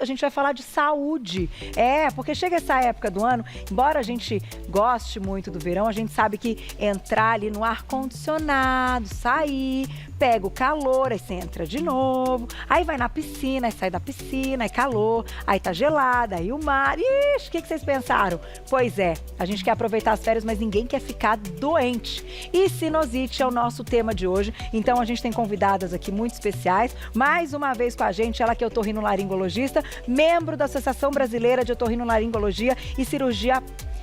A gente vai falar de saúde. Porque chega essa época do ano, embora a gente goste muito do verão, a gente sabe que entrar ali no ar-condicionado, sair, pega o calor, aí você entra de novo, aí vai na piscina, aí sai da piscina, aí calor, aí tá gelada, aí o mar. Ixi, o que vocês pensaram? Pois é, a gente quer aproveitar as férias, mas ninguém quer ficar doente. E sinusite é o nosso tema de hoje, então a gente tem convidadas aqui muito especiais. Mais uma vez com a gente, ela que é otorrinolaringologista, membro da Associação Brasileira de Otorrinolaringologia e Cirurgia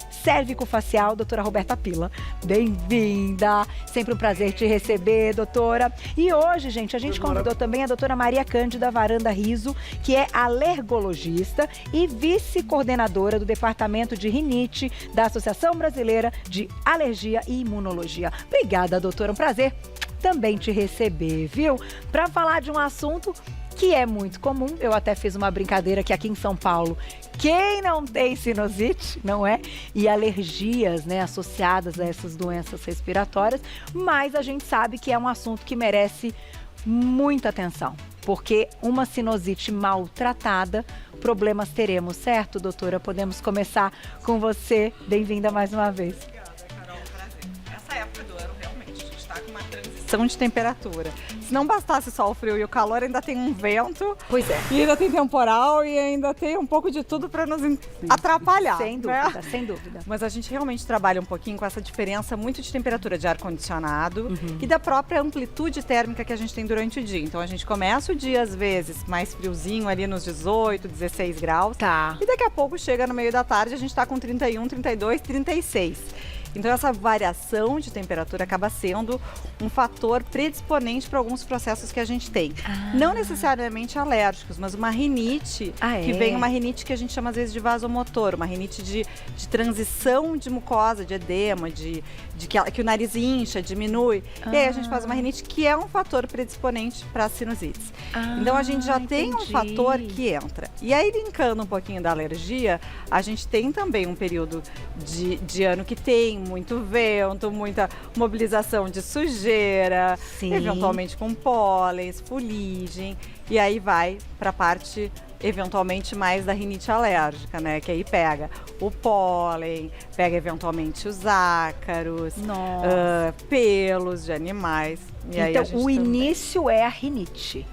Cérvico-Facial, doutora Roberta Pila. Bem-vinda! Sempre um prazer te receber, doutora. E hoje, gente, a gente convidou também a doutora Maria Cândida Varanda Riso, que é alergologista e vice-coordenadora do Departamento de Rinite da Associação Brasileira de Alergia e Imunologia. Obrigada, doutora. Um prazer também te receber, viu? Para falar de um assunto que é muito comum. Eu até fiz uma brincadeira que aqui em São Paulo, quem não tem sinusite, não é? E alergias, né, associadas a essas doenças respiratórias, mas a gente sabe que é um assunto que merece muita atenção, porque uma sinusite maltratada, problemas teremos, certo, doutora? Podemos começar com você. Bem-vinda mais uma vez. Obrigada, Carol. Prazer. Essa época do ano, realmente, a gente está com uma transição de temperatura. Se não bastasse só o frio e o calor, ainda tem um vento. Pois é. E ainda tem temporal e ainda tem um pouco de tudo para nos atrapalhar. Sem dúvida, sem dúvida. Mas a gente realmente trabalha um pouquinho com essa diferença muito de temperatura de ar-condicionado e da própria amplitude térmica que a gente tem durante o dia. Então a gente começa o dia, às vezes, mais friozinho, ali nos 18, 16 graus. Tá. E daqui a pouco chega no meio da tarde, a gente está com 31, 32, 36. Então essa variação de temperatura acaba sendo um fator predisponente para alguns processos que a gente tem. Não necessariamente alérgicos, mas uma rinite, que vem uma rinite que a gente chama às vezes de vasomotor, uma rinite de transição de mucosa, de edema, que o nariz incha, diminui. E aí a gente faz uma rinite que é um fator predisponente para sinusites. Então a gente já tem um fator que entra. E aí, linkando um pouquinho da alergia, a gente tem também um período de ano que tem muito vento, muita mobilização de sujeira, eventualmente com pólens, fuligem, e aí vai para a parte eventualmente mais da rinite alérgica, né? Que aí pega o pólen, pega eventualmente os ácaros, pelos de animais. E aí o início é a rinite.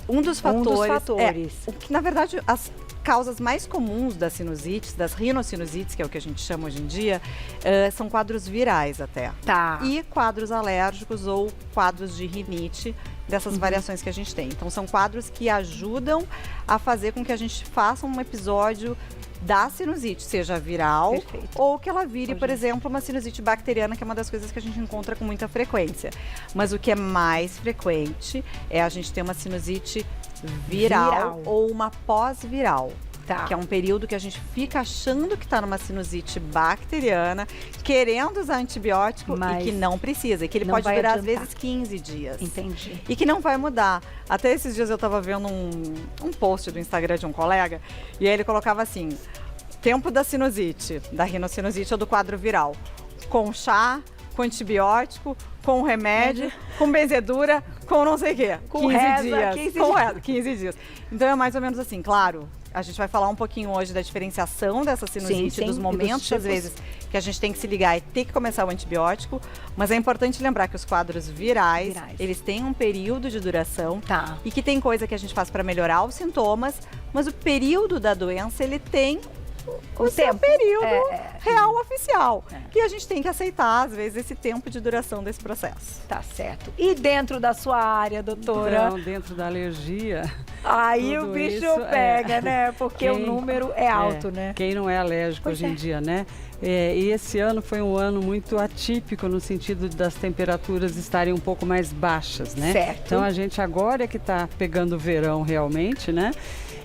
Um dos fatores. Na verdade, as causas mais comuns das sinusites, das rinossinusites, que é o que a gente chama hoje em dia, são quadros virais até. Tá. E quadros alérgicos ou quadros de rinite, dessas variações que a gente tem. Então são quadros que ajudam a fazer com que a gente faça um episódio da sinusite, seja viral ou que ela vire, por exemplo, uma sinusite bacteriana, que é uma das coisas que a gente encontra com muita frequência. Mas o que é mais frequente é a gente ter uma sinusite viral. Ou uma pós-viral. Que é um período que a gente fica achando que está numa sinusite bacteriana, querendo usar antibiótico e que não precisa. E que ele pode durar, às vezes, 15 dias. Entendi. E que não vai mudar. Até esses dias eu estava vendo um post do Instagram de um colega, e aí ele colocava assim: tempo da sinusite, da rinocinusite ou do quadro viral. Com chá, com antibiótico, com remédio, com benzedura, com não sei o quê. Com 15 dias. 15 dias. Então é mais ou menos assim, claro. A gente vai falar um pouquinho hoje da diferenciação dessa sinusite, dos momentos, às vezes, que a gente tem que se ligar e ter que começar o antibiótico. Mas é importante lembrar que os quadros virais, eles têm um período de duração. E que tem coisa que a gente faz para melhorar os sintomas, mas o período da doença, ele tem o seu período real oficial. E a gente tem que aceitar, às vezes, esse tempo de duração desse processo. Tá certo. E dentro da sua área, doutora? Então, dentro da alergia... Aí o bicho pega, né? Porque o número é alto, né? Quem não é alérgico hoje em dia, né? E esse ano foi um ano muito atípico no sentido das temperaturas estarem um pouco mais baixas, né? Certo. Então a gente agora é que está pegando o verão realmente, né?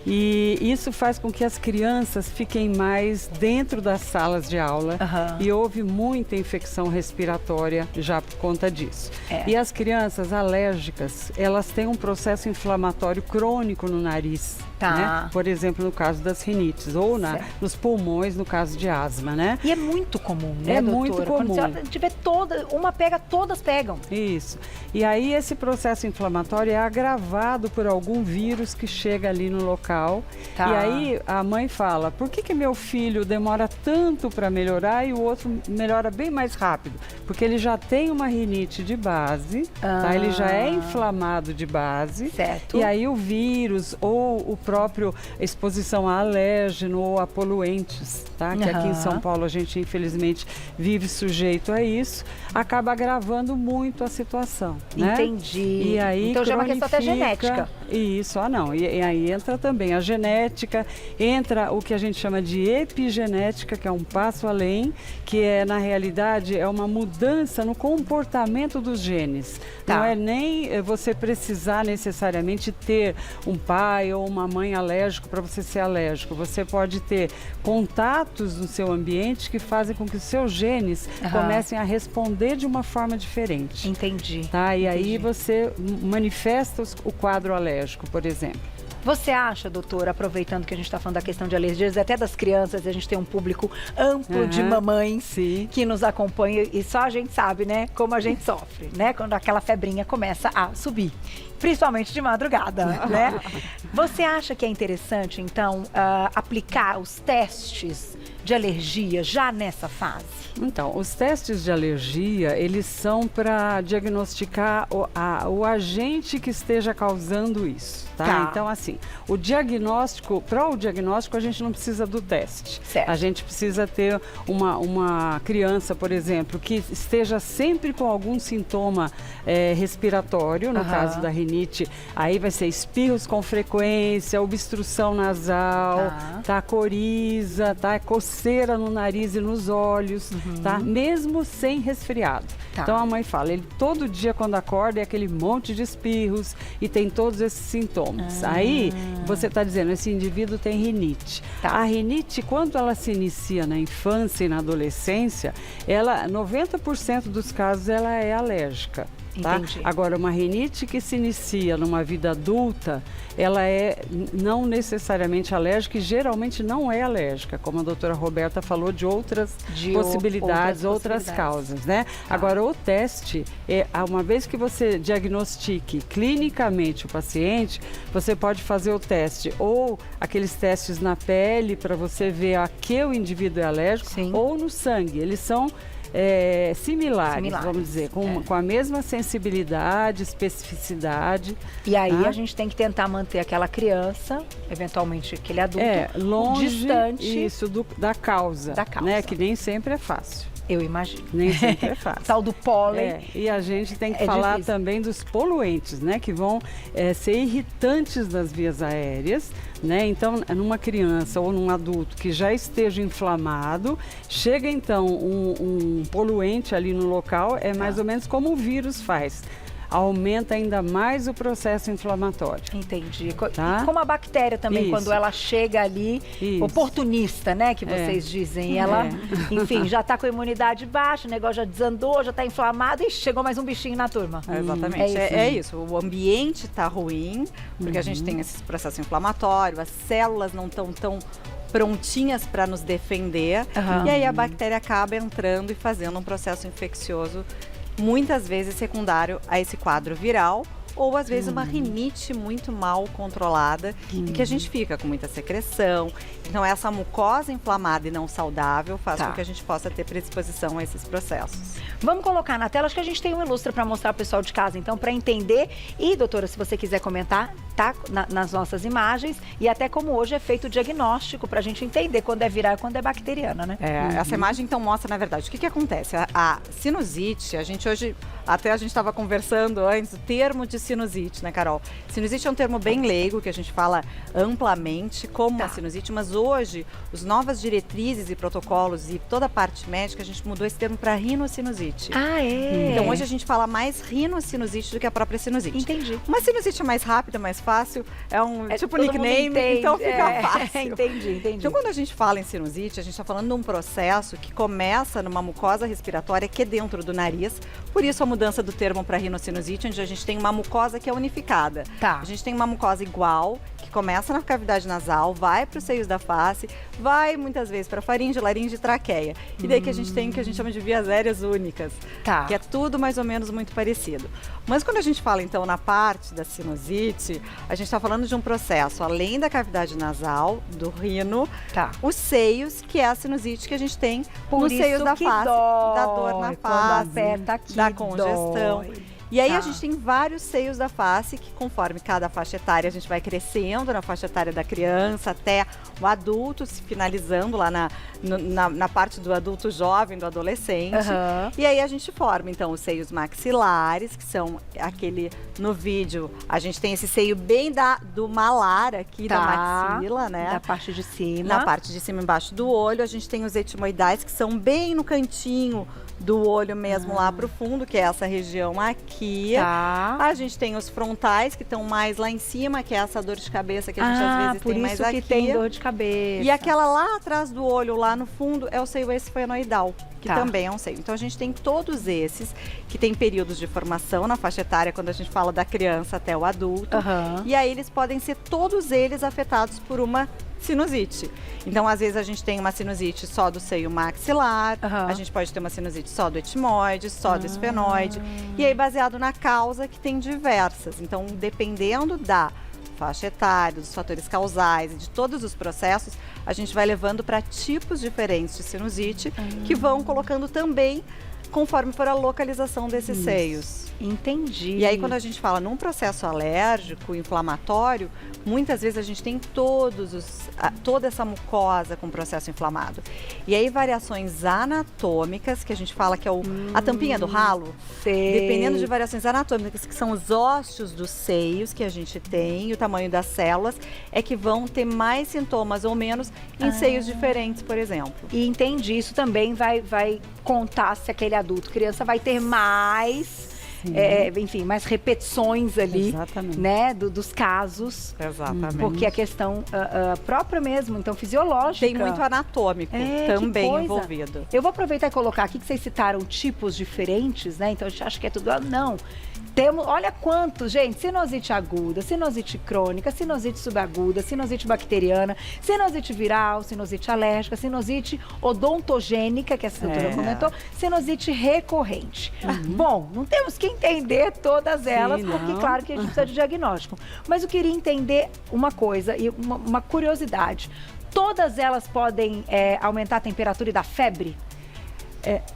E isso faz com que as crianças fiquem mais dentro das salas de aula e houve muita infecção respiratória já por conta disso. E as crianças alérgicas, elas têm um processo inflamatório crônico no nariz. Tá. né? Por exemplo, no caso das rinites, ou nos pulmões, no caso de asma, né? E é muito comum, né, É doutora? muito comum. Quando você tiver uma pega, todas pegam. Isso. E aí esse processo inflamatório é agravado por algum vírus que chega ali no local. Tá. E aí a mãe fala, por que meu filho demora tanto para melhorar e o outro melhora bem mais rápido? Porque ele já tem uma rinite de base, tá? Ele já é inflamado de base. Certo. E aí o vírus ou o próprio exposição a alérgeno ou a poluentes, tá? Que aqui em São Paulo a gente infelizmente vive sujeito a isso, acaba agravando muito a situação, né? Entendi. E aí então já é uma questão até genética. Isso, não. E aí entra também a genética, entra o que a gente chama de epigenética, que é um passo além, que é, na realidade, é uma mudança no comportamento dos genes. Tá. Não é nem você precisar necessariamente ter um pai ou uma mãe alérgico para você ser alérgico. Você pode ter contatos no seu ambiente que fazem com que os seus genes comecem a responder de uma forma diferente. Entendi. Tá? E aí você manifesta o quadro alérgico, por exemplo. Você acha, doutora, aproveitando que a gente está falando da questão de alergias, até das crianças, a gente tem um público amplo de mamães que nos acompanha e só a gente sabe, né, como a gente sofre, né, quando aquela febrinha começa a subir, principalmente de madrugada, né? Você acha que é interessante, então, aplicar os testes de alergia já nessa fase? Então, os testes de alergia, eles são para diagnosticar o agente que esteja causando isso, tá? Então, assim, para o diagnóstico a gente não precisa do teste. Certo. A gente precisa ter uma criança, por exemplo, que esteja sempre com algum sintoma respiratório, no caso da rinite, aí vai ser espirros com frequência, obstrução nasal, coriza, coceira no nariz e nos olhos, tá? Mesmo sem resfriado. Então a mãe fala, ele todo dia quando acorda é aquele monte de espirros e tem todos esses sintomas. Aí você está dizendo, esse indivíduo tem rinite. A rinite, quando ela se inicia na infância e na adolescência, 90% dos casos ela é alérgica. Tá? Agora, uma rinite que se inicia numa vida adulta, ela é não necessariamente alérgica e geralmente não é alérgica, como a doutora Roberta falou, de outras possibilidades, outras causas, né? Agora, o teste, uma vez que você diagnostique clinicamente o paciente, você pode fazer o teste ou aqueles testes na pele para você ver a que o indivíduo é alérgico, ou no sangue. Eles são similares, vamos dizer, com a mesma sensibilidade, especificidade. E aí a gente tem que tentar manter aquela criança, eventualmente aquele adulto, longe, distante da causa, né? Que nem sempre é fácil. Eu imagino. Nem sempre é fácil. Tal do pólen. E a gente tem que falar difícil também dos poluentes, né? Que vão ser irritantes das vias aéreas, né? Então, numa criança ou num adulto que já esteja inflamado, chega então um poluente ali no local, é mais ou menos como o vírus faz. Aumenta ainda mais o processo inflamatório. Entendi. E como a bactéria também, quando ela chega ali, oportunista, né, que vocês dizem, ela, enfim, já está com a imunidade baixa, o negócio já desandou, já está inflamado e chegou mais um bichinho na turma. Exatamente, é isso. O ambiente está ruim, porque a gente tem esse processo inflamatório, as células não estão tão prontinhas para nos defender, e aí a bactéria acaba entrando e fazendo um processo infeccioso muitas vezes secundário a esse quadro viral, ou às vezes uma rinite muito mal controlada, em que a gente fica com muita secreção. Então essa mucosa inflamada e não saudável faz com que a gente possa ter predisposição a esses processos. Vamos colocar na tela, acho que a gente tem um ilustra para mostrar ao pessoal de casa, então, para entender. E, doutora, se você quiser comentar, tá nas nossas imagens, e até como hoje é feito o diagnóstico, para a gente entender quando é viral e quando é bacteriana, né? Essa imagem, então, mostra, na verdade, o que acontece. A sinusite, a gente hoje, até a gente estava conversando antes, o termo de sinusite, né, Carol? Sinusite é um termo bem leigo, que a gente fala amplamente como a sinusite, mas hoje, as novas diretrizes e protocolos e toda a parte médica, a gente mudou esse termo para rinocinusite. Então, hoje a gente fala mais rinocinusite do que a própria sinusite. Entendi. Uma sinusite é mais rápida, mais fácil, tipo nickname, então fica fácil. Entendi. Então, quando a gente fala em sinusite, a gente está falando de um processo que começa numa mucosa respiratória que é dentro do nariz, por isso a mudança do termo para rinocinusite, onde a gente tem uma mucosa mucosa que é unificada. Tá. A gente tem uma mucosa igual, que começa na cavidade nasal, vai para os seios da face, vai muitas vezes para faringe, laringe e traqueia. E daí que a gente tem o que a gente chama de vias aéreas únicas, Tá. que é tudo mais ou menos muito parecido. Mas quando a gente fala então na parte da sinusite, a gente está falando de um processo além da cavidade nasal, do rino, Tá. os seios, que é a sinusite que a gente tem Por nos isso seios da que face, dói, da dor na quando face, aperta aqui, da congestão. dói. E aí Tá. a gente tem vários seios da face que, conforme cada faixa etária, a gente vai crescendo na faixa etária da criança até o adulto, se finalizando lá na parte do adulto jovem, do adolescente. Aham. E aí a gente forma, então, os seios maxilares, que são aquele, no vídeo, a gente tem esse seio bem do malar aqui, da maxila, né? Da parte de cima. Na parte de cima, embaixo do olho. A gente tem os etimoidais, que são bem no cantinho do olho mesmo, lá pro fundo, que é essa região aqui. Tá. A gente tem os frontais, que estão mais lá em cima, que é essa dor de cabeça que a gente às vezes por tem mais isso aqui. que tem dor de cabeça. E aquela lá atrás do olho, lá no fundo, é o seio esfenoidal, que Tá. também é um seio. Então a gente tem todos esses, que tem períodos de formação na faixa etária, quando a gente fala da criança até o adulto. Aham. E aí eles podem ser todos eles afetados por uma sinusite. Então, às vezes, a gente tem uma sinusite só do seio maxilar, Aham. a gente pode ter uma sinusite só do etimoide, só do esfenoide. E aí, baseado na causa, que tem diversas. Então, dependendo da faixa etária, dos fatores causais e de todos os processos, a gente vai levando para tipos diferentes de sinusite, que vão colocando também conforme for a localização desses seios. Entendi. E aí, quando a gente fala num processo alérgico, inflamatório, muitas vezes a gente tem toda essa mucosa com processo inflamado. E aí, variações anatômicas, que a gente fala que é a tampinha do ralo, Sei. dependendo de variações anatômicas, que são os ósseos dos seios que a gente tem, e o tamanho das células, é que vão ter mais sintomas ou menos em seios diferentes, por exemplo. E entendi, isso também vai contar se aquele adulto, criança, vai ter mais, enfim, mais repetições ali, Exatamente. né, dos casos. Exatamente. Porque a questão própria mesmo, então fisiológica. Tem muito anatômico que também coisa. envolvido. Eu vou aproveitar e colocar aqui que vocês citaram tipos diferentes, né? Então a gente acha que é tudo. Não. Temos, olha quantos, gente, sinusite aguda, sinusite crônica, sinusite subaguda, sinusite bacteriana, sinusite viral, sinusite alérgica, sinusite odontogênica, que a doutora comentou, sinusite recorrente. Bom, não temos que entender todas elas, porque não. claro que a gente precisa de diagnóstico. Mas eu queria entender uma coisa, e uma curiosidade. Todas elas podem aumentar a temperatura e dar febre?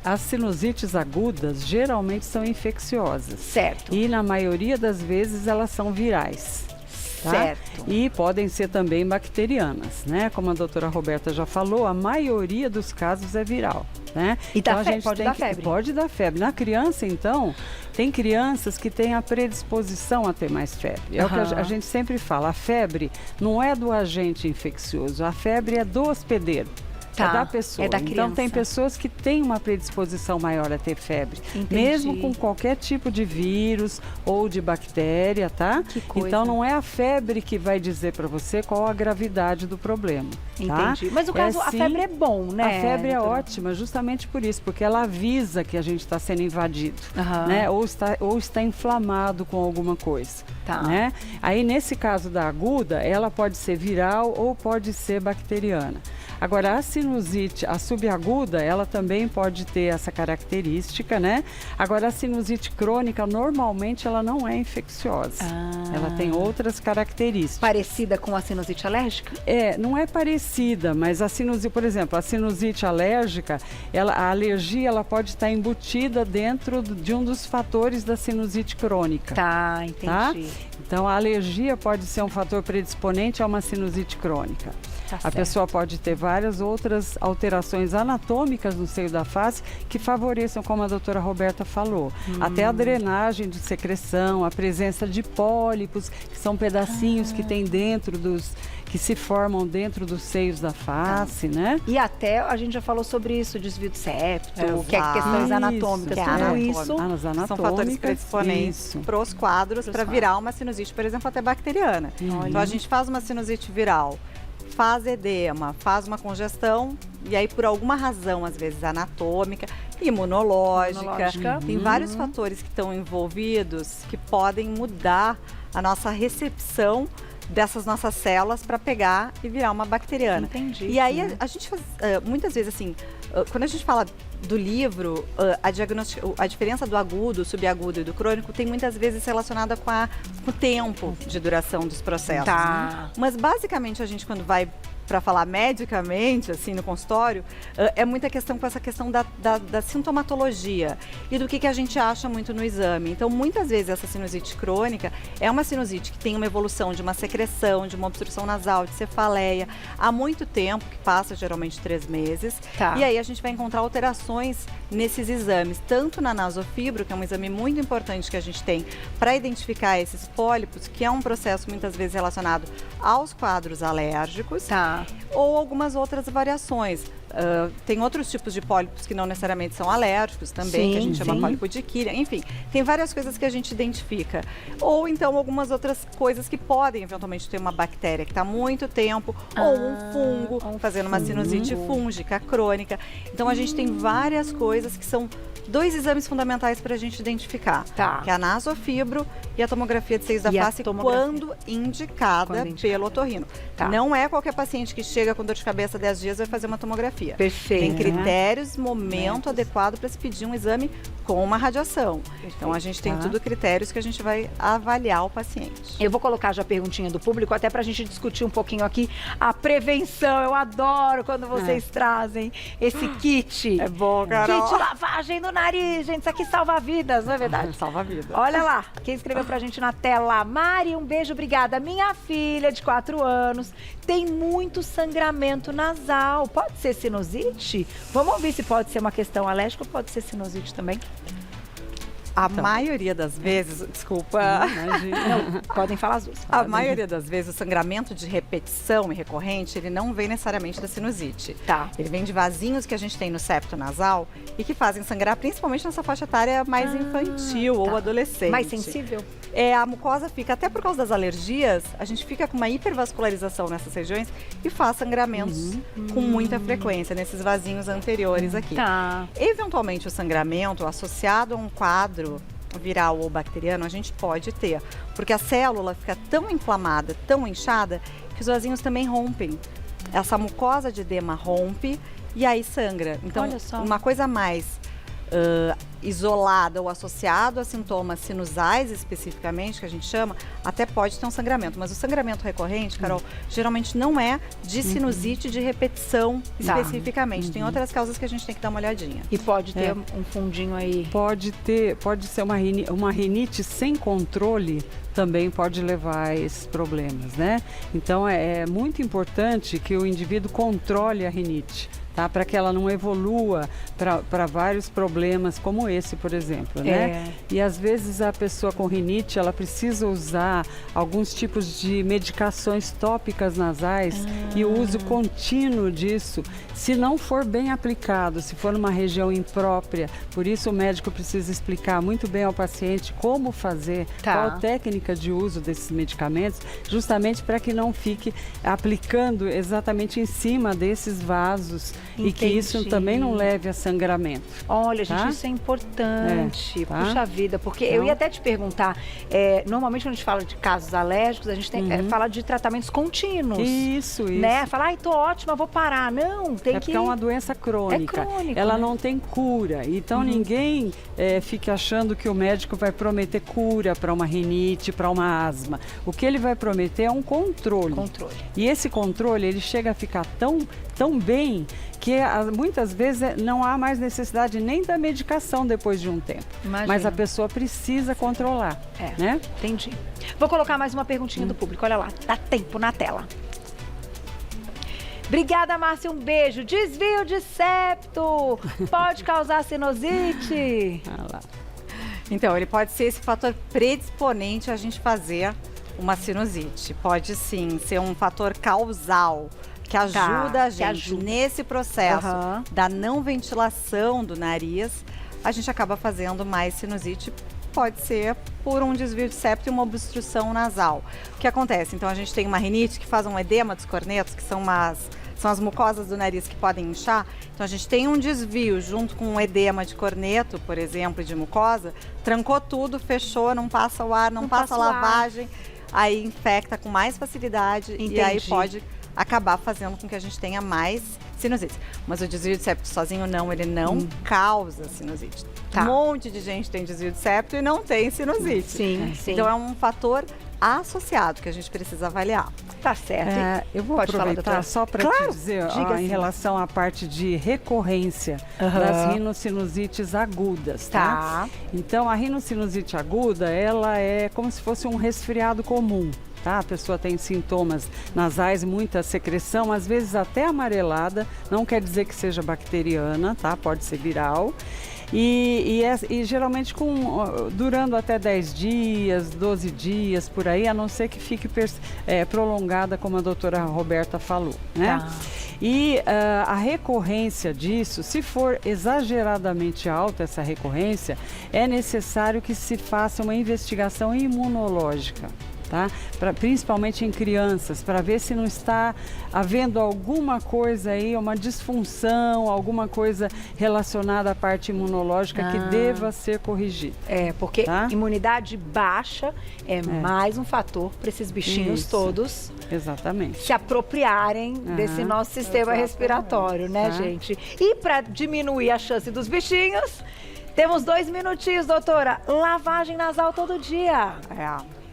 As sinusites agudas geralmente são infecciosas. Certo. E na maioria das vezes elas são virais. Tá? Certo. E podem ser também bacterianas, né? Como a doutora Roberta já falou, a maioria dos casos é viral, né? E dá a febre, gente pode tem dar que- febre. Pode dar febre. Na criança, então, tem crianças que têm a predisposição a ter mais febre. É o que Aham. a gente sempre fala, a febre não é do agente infeccioso, a febre é do hospedeiro. Tá, É da pessoa. é da Então, tem criança. pessoas que têm uma predisposição maior a ter febre. Entendi. Mesmo com qualquer tipo de vírus ou de bactéria, tá? Que coisa. Então, não é a febre que vai dizer para você qual a gravidade do problema. Tá? Entendi. Mas no caso, a sim, febre é bom, né? A febre é doutora? ótima, justamente por isso, porque ela avisa que a gente está sendo invadido, Aham. né? Ou está inflamado com alguma coisa, Tá. né? Aí, nesse caso da aguda, ela pode ser viral ou pode ser bacteriana. Agora, a sinusite, a subaguda, ela também pode ter essa característica, né? Agora, a sinusite crônica, normalmente, ela não é infecciosa. Ela tem outras características. Parecida com a sinusite alérgica? Não é parecida, mas a sinusite, por exemplo, a sinusite alérgica, a alergia ela pode estar embutida dentro de um dos fatores da sinusite crônica. Tá, Tá? entendi. Então, a alergia pode ser um fator predisponente a uma sinusite crônica. Tá A certo. pessoa pode ter várias outras alterações anatômicas no seio da face que favoreçam, como a doutora Roberta falou, até a drenagem de secreção, a presença de pólipos, que são pedacinhos que tem que se formam dentro dos seios da face, né? E até a gente já falou sobre isso, desvio de septo, que é Exato. questões Isso, anatômicas, que é tudo anatômico. isso. As anatômicas, São fatores predisponentes isso. para os quadros, para virar uma sinusite, por exemplo, até bacteriana. Então, a gente faz uma sinusite viral. faz edema, faz uma congestão, e aí por alguma razão, às vezes anatômica, imunológica. Tem vários fatores que estão envolvidos que podem mudar a nossa recepção dessas nossas células para pegar e virar uma bacteriana. Entendi. E aí a gente faz, muitas vezes assim, quando a gente fala do livro, a diferença do agudo, subagudo e do crônico tem muitas vezes relacionada com o tempo de duração dos processos. Tá. Mas basicamente a gente, quando vai para falar medicamente, assim, no consultório, é muita questão com essa questão da sintomatologia e do que a gente acha muito no exame. Então, muitas vezes, essa sinusite crônica é uma sinusite que tem uma evolução de uma secreção, de uma obstrução nasal, de cefaleia, há muito tempo, que passa geralmente 3 meses. Tá. E aí a gente vai encontrar alterações nesses exames, tanto na nasofibro, que é um exame muito importante que a gente tem para identificar esses pólipos, que é um processo muitas vezes relacionado aos quadros alérgicos. Tá. Ou algumas outras variações. Tem outros tipos de pólipos que não necessariamente são alérgicos também, que a gente chama pólipo de Killian. Enfim, tem várias coisas que a gente identifica. Ou então algumas outras coisas que podem eventualmente ter uma bactéria que está há muito tempo, ou um fungo, fazendo uma sinusite fúngica crônica. Então a gente tem várias coisas que são 2 exames fundamentais para a gente identificar, que é a nasofibro e a tomografia de seios da face, quando indicada pelo otorrino. Não é qualquer paciente que chega com dor de cabeça 10 dias vai fazer uma tomografia. Perfeito. Tem critérios, momento adequado para se pedir um exame com uma radiação. Então a gente tem tudo critérios que a gente vai avaliar o paciente. Eu vou colocar já a perguntinha do público, até pra gente discutir um pouquinho aqui a prevenção. Eu adoro quando vocês trazem esse kit. É bom, Carol. Kit lavagem no nariz, gente. Isso aqui salva vidas, não é verdade? Salva vidas. Olha lá, quem escreveu pra gente na tela. Mari, um beijo, obrigada. Minha filha de 4 anos tem muito sangramento nasal. Pode ser sinusite? Vamos ouvir se pode ser uma questão alérgica ou pode ser sinusite também. A maioria das vezes, desculpa. Não, podem falar as duas. A maioria das vezes, o sangramento de repetição e recorrente, ele não vem necessariamente da sinusite. Tá. Ele vem de vasinhos que a gente tem no septo nasal e que fazem sangrar principalmente nessa faixa etária mais infantil ou adolescente. Mais sensível? A mucosa fica, até por causa das alergias, a gente fica com uma hipervascularização nessas regiões e faz sangramentos com muita frequência nesses vasinhos anteriores aqui. Tá. Eventualmente, o sangramento associado a um quadro viral ou bacteriano, a gente pode ter, porque a célula fica tão inflamada, tão inchada, que os vasinhos também rompem. Essa mucosa de edema rompe e aí sangra. Então, uma coisa mais isolada ou associado a sintomas sinusais especificamente, que a gente chama, até pode ter um sangramento. Mas o sangramento recorrente, Carol, geralmente não é de sinusite de repetição especificamente. Tem outras causas que a gente tem que dar uma olhadinha. E pode ter um fundinho aí? Pode ser uma rinite sem controle, também pode levar a esses problemas, né? Então é muito importante que o indivíduo controle a rinite, tá? Para que ela não evolua para vários problemas como esse, por exemplo, né? E às vezes a pessoa com rinite, ela precisa usar alguns tipos de medicações tópicas nasais e o uso contínuo disso, se não for bem aplicado, se for numa região imprópria. Por isso o médico precisa explicar muito bem ao paciente como fazer, qual técnica de uso desses medicamentos, justamente para que não fique aplicando exatamente em cima desses vasos. E que isso também não leve a sangramento. Olha, gente, isso é importante. Puxa vida, porque eu ia até te perguntar, normalmente quando a gente fala de casos alérgicos, a gente fala de tratamentos contínuos. Isso. Né? Fala, ai, tô ótima, vou parar. Não, tem que... Porque é uma doença crônica. É crônico, ela não tem cura. Então ninguém fique achando que o médico vai prometer cura para uma rinite, para uma asma. O que ele vai prometer é um controle. E esse controle, ele chega a ficar tão bem que muitas vezes não há mais necessidade nem da medicação depois de um tempo. Imagina. Mas a pessoa precisa controlar, né? Entendi. Vou colocar mais uma perguntinha do público, olha lá, dá tempo na tela. Obrigada, Márcia, um beijo. Desvio de septo pode causar sinusite? Então, ele pode ser esse fator predisponente a gente fazer uma sinusite. Pode sim ser um fator causal que ajuda a gente nesse processo da não ventilação do nariz. A gente acaba fazendo mais sinusite pode ser por um desvio de septo e uma obstrução nasal. O que acontece? Então a gente tem uma rinite que faz um edema dos cornetos, que são as mucosas do nariz que podem inchar. Então a gente tem um desvio junto com um edema de corneto, por exemplo, e de mucosa, trancou tudo, fechou, não passa o ar, não passa a lavagem, aí infecta com mais facilidade. Entendi. E aí pode acabar fazendo com que a gente tenha mais sinusite. Mas o desvio de septo sozinho não, ele não causa sinusite. Tá. Um monte de gente tem desvio de septo e não tem sinusite. Sim. Então é um fator associado que a gente precisa avaliar. Tá certo. Eu vou Pode falar, aproveitar doutora. só para Claro, te dizer, diga em sim. relação à parte de recorrência das rinossinusites agudas, tá? Então, a rinocinusite aguda, ela é como se fosse um resfriado comum. Tá? A pessoa tem sintomas nasais, muita secreção, às vezes até amarelada, não quer dizer que seja bacteriana, tá? Pode ser viral. E geralmente durando até 10 dias, 12 dias, por aí, a não ser que fique prolongada, como a doutora Roberta falou, né? Tá. E a recorrência disso, se for exageradamente alta essa recorrência, é necessário que se faça uma investigação imunológica. Tá? Principalmente em crianças, para ver se não está havendo alguma coisa aí, uma disfunção, alguma coisa relacionada à parte imunológica que deva ser corrigida. Porque tá? Imunidade baixa é mais um fator para esses bichinhos Isso. todos Exatamente. se apropriarem desse nosso sistema respiratório, né, gente? E para diminuir a chance dos bichinhos, temos 2 minutinhos, doutora. Lavagem nasal todo dia.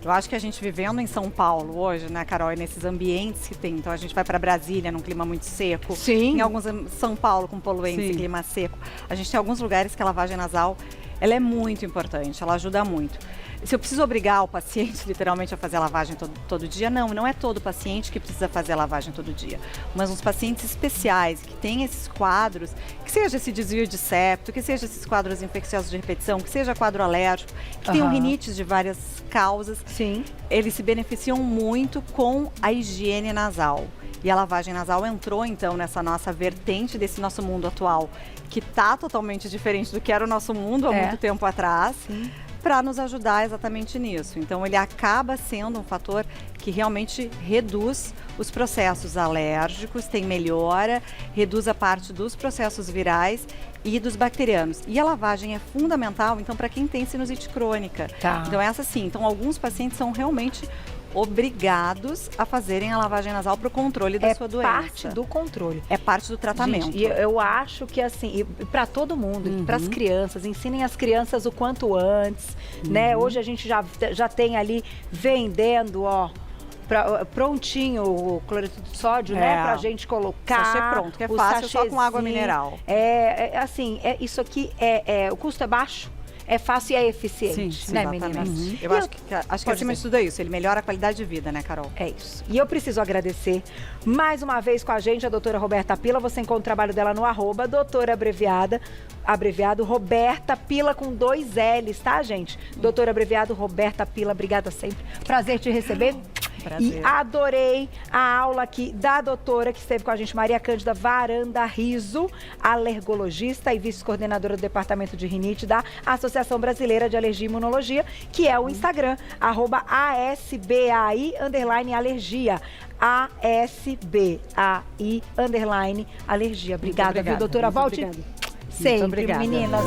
Eu acho que a gente vivendo em São Paulo hoje, né, Carol, e nesses ambientes que tem. Então a gente vai para Brasília num clima muito seco. Sim. Em alguns São Paulo com poluentes e clima seco. A gente tem alguns lugares que a lavagem nasal, ela é muito importante, ela ajuda muito. Se eu preciso obrigar o paciente, literalmente, a fazer a lavagem todo dia, não é todo paciente que precisa fazer a lavagem todo dia. Mas uns pacientes especiais, que têm esses quadros, que seja esse desvio de septo, que seja esses quadros infecciosos de repetição, que seja quadro alérgico, que tenham rinites de várias causas, Sim. eles se beneficiam muito com a higiene nasal. E a lavagem nasal entrou, então, nessa nossa vertente desse nosso mundo atual, que está totalmente diferente do que era o nosso mundo há muito tempo atrás. Sim. Para nos ajudar exatamente nisso. Então, ele acaba sendo um fator que realmente reduz os processos alérgicos, tem melhora, reduz a parte dos processos virais e dos bacterianos. E a lavagem é fundamental, então, para quem tem sinusite crônica. Tá. Então, essa sim. Então, alguns pacientes são realmente obrigados a fazerem a lavagem nasal para o controle da sua doença. É parte do controle. É parte do tratamento. Gente, e eu acho que assim, para todo mundo, para as crianças, ensinem as crianças o quanto antes, né? Hoje a gente já tem ali vendendo, ó, prontinho o cloreto de sódio, né? Pra gente colocar. Sachê pronto, que é fácil, só com água mineral. Assim, isso aqui o custo é baixo. É fácil e é eficiente, Sim, né, exatamente. meninas? Eu acho que acima de tudo é isso, ele melhora a qualidade de vida, né, Carol? É isso. E eu preciso agradecer mais uma vez com a gente a doutora Roberta Pila. Você encontra o trabalho dela no @ doutora abreviado Roberta Pila com 2 L's, tá, gente? Doutora abreviado Roberta Pila, obrigada sempre. Prazer te receber. Prazer. E adorei a aula aqui da doutora que esteve com a gente, Maria Cândida Varanda Riso, alergologista e vice-coordenadora do Departamento de Rinite da Associação Brasileira de Alergia e Imunologia, que é o Instagram, @ASBAI_alergia. ASBAI_alergia. Obrigada, viu, doutora? Volte sempre, Muito obrigada. meninas.